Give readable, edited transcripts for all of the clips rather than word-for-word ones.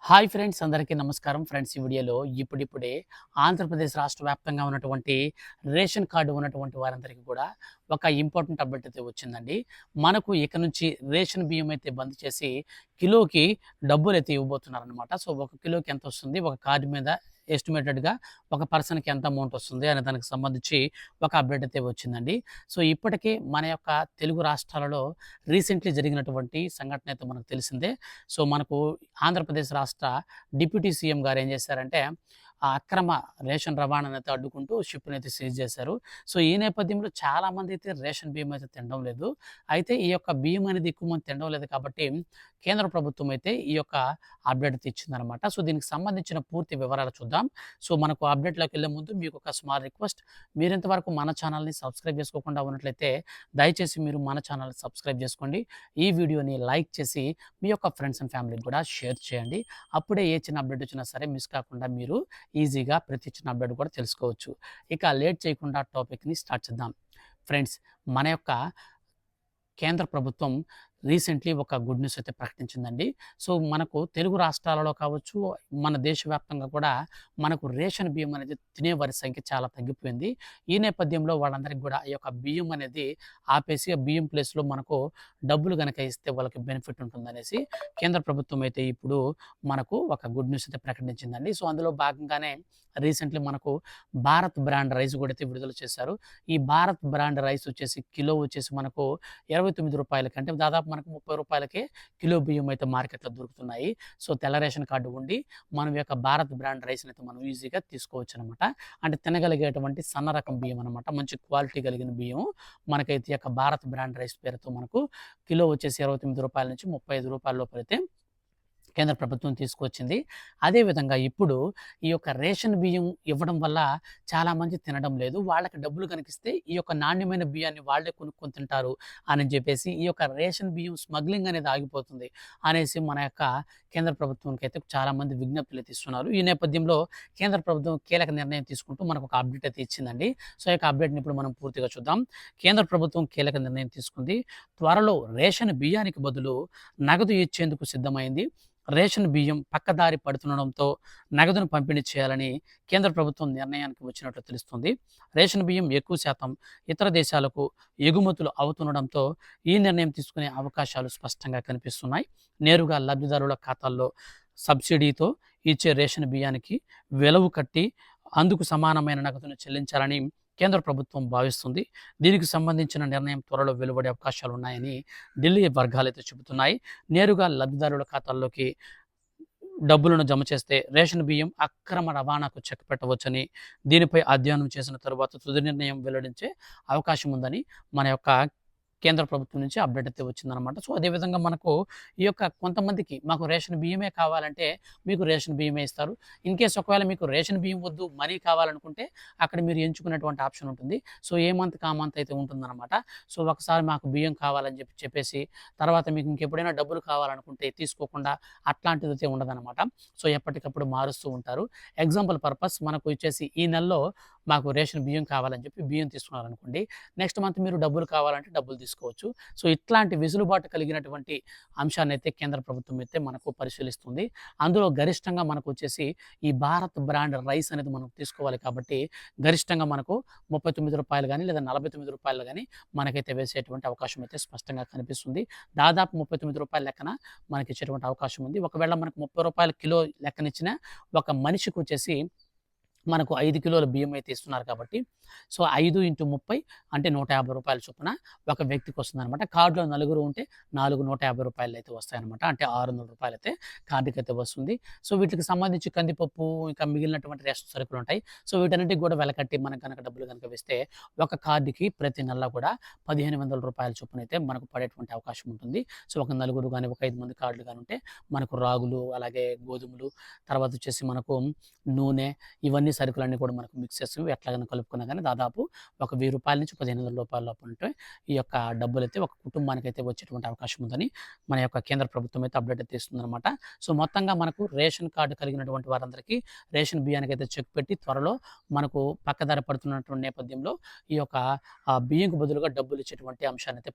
Hi friends, అందరికీ నమస్కారం. Friends, ఈ వీడియోలో ఇప్పుడిప్పుడే ఆంధ్రప్రదేశ్ రాష్ట్ర వ్యాప్తంగా ఉన్నటువంటి రేషన్ కార్డు ఉన్నటువంటి వారందరికీ కూడా ఒక ఇంపార్టెంట్ అప్డేట్ అయితే వచ్చిందండి. మనకు ఇక నుంచి రేషన్ బియ్యం అయితే బంద్ చేసి కిలోకి డబ్బులైతే ఇవ్వబోతున్నారనమాట. సో, ఒక కిలోకి ఎంత వస్తుంది, ఒక కార్డు మీద ఎస్టిమేటెడ్‌గా ఒక పర్సన్‌కి ఎంత అమౌంట్ వస్తుంది అనే దానికి సంబంధించి ఒక అప్డేట్ అయితే వచ్చిందండి. సో, ఇప్పటికే మన యొక్క తెలుగు రాష్ట్రాలలో రీసెంట్‌లీ జరిగినటువంటి సంఘటన అయితే మనకు తెలిసిందే. సో, మనకు ఆంధ్రప్రదేశ్ రాష్ట్ర డిప్యూటీ సీఎం గారు ఏం చేశారంటే, ఆ అక్రమ రేషన్ రవాణానైతే అడ్డుకుంటూ షిప్‌నైతే సీజ్ చేశారు. సో, ఈ నేపథ్యంలో చాలామంది అయితే రేషన్ బియ్యం అయితే తినడం లేదు. అయితే ఈ యొక్క బియ్యం అనేది ఎక్కువ మంది తినడం లేదు కాబట్టి కేంద్ర ప్రభుత్వం అయితే ఈ యొక్క అప్డేట్ అయితే ఇచ్చిందనమాట. సో, దీనికి సంబంధించిన పూర్తి వివరాలు చూద్దాం. సో, మనకు అప్డేట్‌లోకి వెళ్ళే ముందు మీకు ఒక స్మాల్ రిక్వెస్ట్. మీరు ఇంతవరకు మన ఛానల్‌ని సబ్స్క్రైబ్ చేసుకోకుండా ఉన్నట్లయితే దయచేసి మీరు మన ఛానల్‌ని సబ్స్క్రైబ్ చేసుకోండి. ఈ వీడియోని లైక్ చేసి మీ యొక్క ఫ్రెండ్స్ అండ్ ఫ్యామిలీకి కూడా షేర్ చేయండి. అప్పుడే ఏ చిన్న అప్డేట్ వచ్చినా సరే మిస్ కాకుండా మీరు ఈజీగా ప్రతి చిన్న అప్డేట్ కూడా తెలుసుకోవచ్చు. ఇక లేట్ చేయకుండా టాపిక్‌ని స్టార్ట్ చేద్దాం. ఫ్రెండ్స్, మన యొక్క కేంద్ర ప్రభుత్వం రీసెంట్లీ ఒక గుడ్ న్యూస్ అయితే ప్రకటించిందండి. సో, మనకు తెలుగు రాష్ట్రాలలో కావచ్చు, మన దేశవ్యాప్తంగా కూడా మనకు రేషన్ బియ్యం అనేది తినేవారి సంఖ్య చాలా తగ్గిపోయింది. ఈ నేపథ్యంలో వాళ్ళందరికీ కూడా ఈ యొక్క బియ్యం అనేది ఆపేసి, ఆ బియ్యం ప్లేస్‌లో మనకు డబ్బులు గనక ఇస్తే వాళ్ళకి బెనిఫిట్ ఉంటుందనేసి కేంద్ర ప్రభుత్వం అయితే ఇప్పుడు మనకు ఒక గుడ్ న్యూస్ అయితే ప్రకటించిందండి. సో, అందులో భాగంగానే రీసెంట్లీ మనకు భారత్ బ్రాండ్ రైస్ కూడా అయితే విడుదల చేశారు. ఈ భారత్ బ్రాండ్ రైస్ వచ్చేసి కిలో వచ్చేసి మనకు రూ. 29 అంటే దాదాపు మనకు రూ. 30కే కిలో బియ్యం అయితే మార్కెట్‌లో దొరుకుతున్నాయి. సో, తెల్ల రేషన్ కార్డు ఉండి మనం యొక్క భారత్ బ్రాండ్ రైస్‌ని అయితే మనం ఈజీగా తీసుకోవచ్చనమాట. అంటే తినగలిగేటువంటి సన్న రకం బియ్యం అనమాట. మంచి క్వాలిటీ కలిగిన బియ్యం మనకైతే ఈ యొక్క భారత్ బ్రాండ్ రైస్ పేరుతో మనకు కిలో వచ్చేసి రూ. 29 నుంచి రూ. 35 లోపలైతే కేంద్ర ప్రభుత్వం తీసుకొచ్చింది. అదేవిధంగా ఇప్పుడు ఈ యొక్క రేషన్ బియ్యం ఇవ్వడం వల్ల చాలామంది తినడం లేదు. వాళ్ళకి డబ్బులు కనుకిస్తే ఈ యొక్క నాణ్యమైన బియ్యాన్ని వాళ్ళే కొనుక్కొని తింటారు అని చెప్పేసి ఈ యొక్క రేషన్ బియ్యం స్మగ్లింగ్ అనేది ఆగిపోతుంది అనేసి మన యొక్క కేంద్ర ప్రభుత్వానికైతే చాలామంది విజ్ఞప్తులు అయితే ఇస్తున్నారు. ఈ నేపథ్యంలో కేంద్ర ప్రభుత్వం కీలక నిర్ణయం తీసుకుంటూ మనకు ఒక అప్డేట్ అయితే ఇచ్చిందండి. సో, ఈ యొక్క అప్డేట్‌ని ఇప్పుడు మనం పూర్తిగా చూద్దాం. కేంద్ర ప్రభుత్వం కీలక నిర్ణయం తీసుకుంది. త్వరలో రేషన్ బియ్యానికి బదులు నగదు ఇచ్చేందుకు సిద్ధమైంది. రేషన్ బియ్యం పక్కదారి పడుతుండడంతో నగదును పంపిణీ చేయాలని కేంద్ర ప్రభుత్వం నిర్ణయానికి వచ్చినట్లు తెలుస్తుంది. రేషన్ బియ్యం ఎక్కువ శాతం ఇతర దేశాలకు ఎగుమతులు అవుతుండడంతో ఈ నిర్ణయం తీసుకునే అవకాశాలు స్పష్టంగా కనిపిస్తున్నాయి. నేరుగా లబ్ధిదారుల ఖాతాల్లో సబ్సిడీతో ఇచ్చే రేషన్ బియ్యానికి వెలవు కట్టి అందుకు సమానమైన నగదును చెల్లించాలని కేంద్ర ప్రభుత్వం భావిస్తుంది. దీనికి సంబంధించిన నిర్ణయం త్వరలో వెలువడే అవకాశాలు ఉన్నాయని ఢిల్లీ వర్గాలైతే చెబుతున్నాయి. నేరుగా లబ్ధిదారుల ఖాతాల్లోకి డబ్బులను జమ చేస్తే రేషన్ బియ్యం అక్రమ రవాణాకు చెక్ పెట్టవచ్చని, దీనిపై అధ్యయనం చేసిన తరువాత తుది నిర్ణయం వెల్లడించే అవకాశం ఉందని మన యొక్క కేంద్ర ప్రభుత్వం నుంచి అప్డేట్ అయితే వచ్చిందనమాట. సో, అదేవిధంగా మనకు ఈ యొక్క కొంతమందికి మాకు రేషన్ బియ్యమే కావాలంటే మీకు రేషన్ బియ్యమే ఇస్తారు. ఇన్‌కేస్ ఒకవేళ మీకు రేషన్ బియ్యం వద్దు, మనీ కావాలనుకుంటే అక్కడ మీరు ఎంచుకునేటువంటి ఆప్షన్ ఉంటుంది. సో, ఏ మంత్‌కి ఆ మంత్ అయితే ఉంటుందనమాట. సో, ఒకసారి మాకు బియ్యం కావాలని చెప్పేసి తర్వాత మీకు ఇంకెప్పుడైనా డబ్బులు కావాలనుకుంటే తీసుకోకుండా అట్లాంటిదైతే ఉండదనమాట. సో, ఎప్పటికప్పుడు మారుస్తూ ఉంటారు. ఎగ్జాంపుల్ పర్పస్ మనకు వచ్చేసి ఈ నెలలో మాకు రేషన్ బియ్యం కావాలని చెప్పి బియ్యం తీసుకున్నారనుకోండి. నెక్స్ట్ మంత్ మీరు డబ్బులు కావాలంటే డబ్బులు తీసుకోవచ్చు. సో, ఇట్లాంటి వెసులుబాటు కలిగినటువంటి అంశాన్నైతే కేంద్ర ప్రభుత్వం అయితే మనకు పరిశీలిస్తుంది. అందులో గరిష్టంగా మనకు వచ్చేసి ఈ భారత్ బ్రాండ్ రైస్ అనేది మనం తీసుకోవాలి కాబట్టి గరిష్టంగా మనకు రూ. 39 గాని లేదా రూ. 49 గాని మనకైతే వేసేటువంటి అవకాశం అయితే స్పష్టంగా కనిపిస్తుంది. దాదాపు రూ. 39 లెక్కన మనకిచ్చేటువంటి అవకాశం ఉంది. ఒకవేళ మనకు రూ. 30 కిలో లెక్కనిచ్చినా ఒక మనిషికి వచ్చేసి మనకు 5 కిలోల బియ్యం అయితే ఇస్తున్నారు కాబట్టి సో, 5 × 30 అంటే రూ. 150 చొప్పున ఒక వ్యక్తికి వస్తుందనమాట. కార్డ్‌లో నలుగురు ఉంటే 4 రూ. 150 అయితే వస్తాయన్నమాట. అంటే రూ. 600 అయితే కార్డ్‌కైతే వస్తుంది. సో, వీటికి సంబంధించి కందిపప్పు ఇంకా మిగిలినటువంటి రేషన్ సరుకులు ఉంటాయి. సో, వీటన్నిటికి కూడా వెలకట్టి మనకు గనక డబ్బులు గనక వేస్తే ఒక కార్డ్‌కి ప్రతి నెల కూడా రూ. 1500 చొప్పున అయితే మనకు పడేటువంటి అవకాశం ఉంటుంది. సో, ఒక నలుగురు గాని, ఒక 5 మంది కార్డులు గాని ఉంటే మనకు రాగులు, అలాగే గోధుమలు, తర్వాత వచ్చేసి మనకు నూనె ఇవన్నీ సరుకులన్నీ కూడా మనకు మిక్సెస్ ఎట్లాగైనా కలుపుకున్నా గానీ దాదాపు ఒక రూ. 1000 నుంచి రూ. 1500 లోపు ఉంటే ఈ యొక్క డబ్బులైతే ఒక కుటుంబానికైతే వచ్చేటువంటి అవకాశం ఉందని మన యొక్క కేంద్ర ప్రభుత్వం అయితే అప్డేట్ అయితే ఇస్తుందనమాట. సో, మొత్తంగా మనకు రేషన్ కార్డ్ కలిగినటువంటి వారందరికీ రేషన్ బియ్యానికైతే చెక్ పెట్టి త్వరలో మనకు పక్కదారి పడుతున్నటువంటి నేపథ్యంలో ఈ యొక్క బియ్యంకు బదులుగా డబ్బులు ఇచ్చేటువంటి అంశాన్నయితే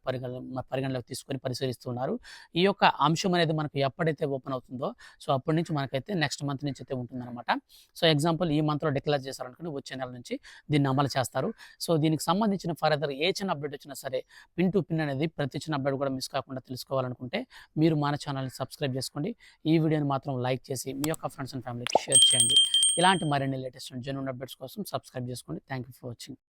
పరిగణలోకి తీసుకొని పరిశీలిస్తున్నారు. ఈ యొక్క అంశం అనేది మనకు ఎప్పుడైతే ఓపెన్ అవుతుందో సో, అప్పటి నుంచి మనకైతే నెక్స్ట్ మంత్ నుంచి అయితే ఉంటుందన్నమాట. సో, ఎగ్జాంపుల్ ఈ మంత్‌లో డిక్లేర్ చేశారనుకోండి, వచ్చే నెల నుంచి దీన్ని అమలు చేస్తారు. సో, దీనికి సంబంధించిన ఫర్దర్ ఏ చిన్న అప్డేట్ వచ్చినా సరే పిన్ టు పిన్ అనేది ప్రతి చిన్న అప్డేట్ కూడా మిస్ కాకుండా తెలుసుకోవాలనుకుంటే మీరు మన ఛానల్‌ని సబ్స్క్రైబ్ చేసుకోండి. ఈ వీడియోని మాత్రం లైక్ చేసి మీ యొక్క ఫ్రెండ్స్ అండ్ ఫ్యామిలీకి షేర్ చేయండి. ఇలాంటి మరిన్ని లేటెస్ట్ అండ్ జెన్యూన్ అప్డేట్స్ కోసం సబ్స్క్రైబ్ చేసుకోండి. Thank you for watching.